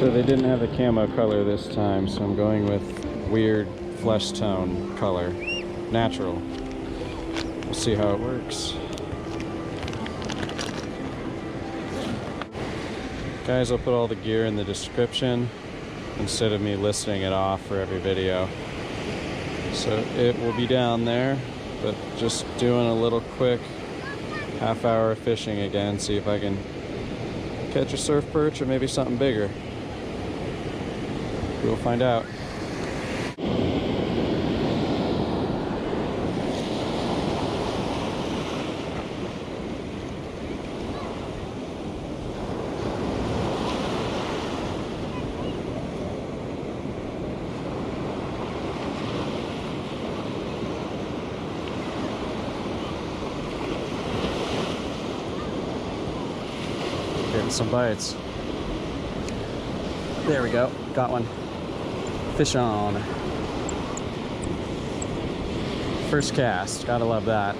So they didn't have the camo color this time, so I'm going with weird flesh tone color. Natural. We'll see how it works. Guys, I'll put all the gear in the description instead of me listing it off for every video. So it will be down there, but just doing a little quick half-hour of fishing again, see if I can catch a surf perch or maybe something bigger. We'll find out. Getting some bites. There we go, got one. Fish on. First cast, gotta love that.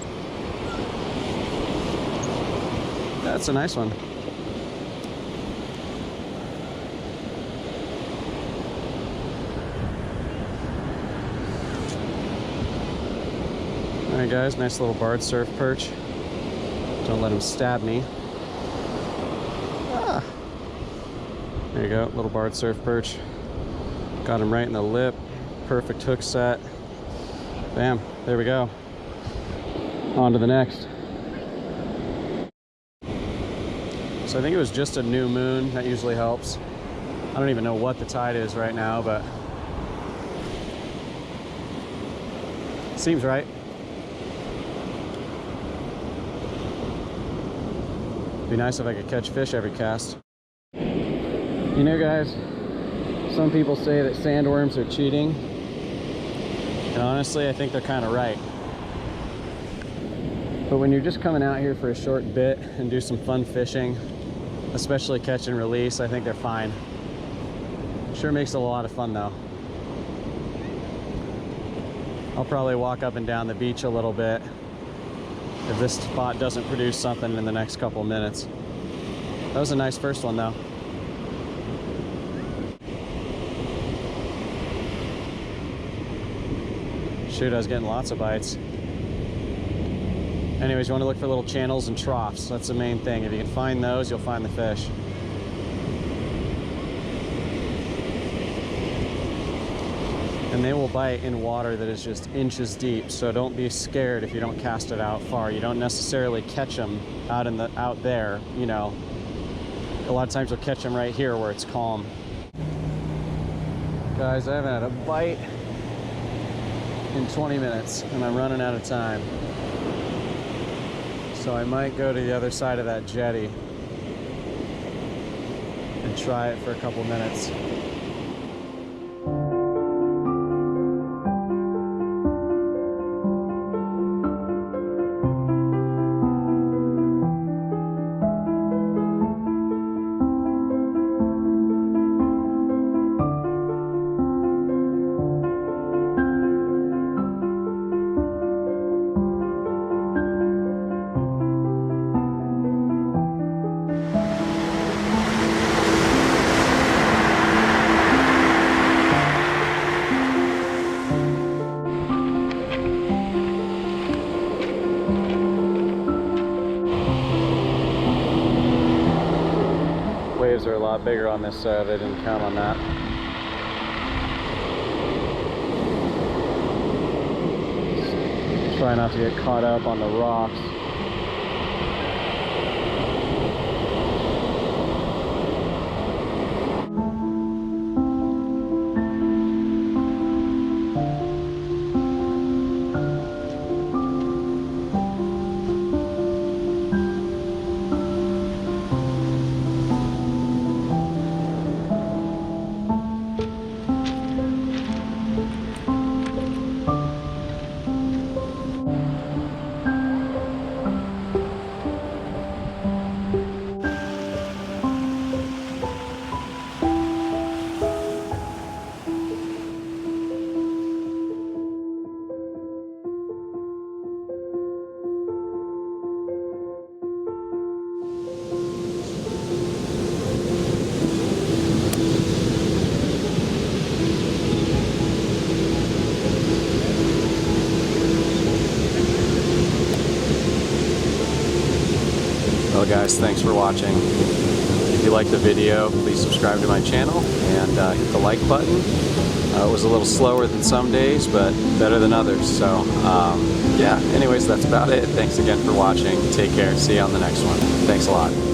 That's a nice one. All right guys, nice little barred surf perch. Don't let him stab me. Ah. There you go, little barred surf perch. Got him right in the lip. Perfect hook set. Bam, there we go. On to the next. So I think it was just a new moon. That usually helps. I don't even know what the tide is right now, but seems right. Be nice if I could catch fish every cast. You know guys, some people say that sandworms are cheating, and honestly I think they're kind of right. But when you're just coming out here for a short bit and do some fun fishing, especially catch and release, I think they're fine. Sure makes it a lot of fun though. I'll probably walk up and down the beach a little bit if this spot doesn't produce something in the next couple of minutes. That was a nice first one though. Shoot, I was getting lots of bites. Anyways, you want to look for little channels and troughs. That's the main thing. If you can find those, you'll find the fish. And they will bite in water that is just inches deep, so don't be scared if you don't cast it out far. You don't necessarily catch them out there, you know. A lot of times you'll catch them right here where it's calm. Guys, I haven't had a bite in 20 minutes and I'm running out of time. So I might go to the other side of that jetty and try it for a couple minutes. Waves are a lot bigger on this side. I didn't count on that. Try not to get caught up on the rocks. guys, thanks for watching. If you liked the video, please subscribe to my channel and hit the like button. It was a little slower than some days, but better than others. So yeah, anyways, that's about it. Thanks again for watching. Take care. See you on the next one. Thanks a lot.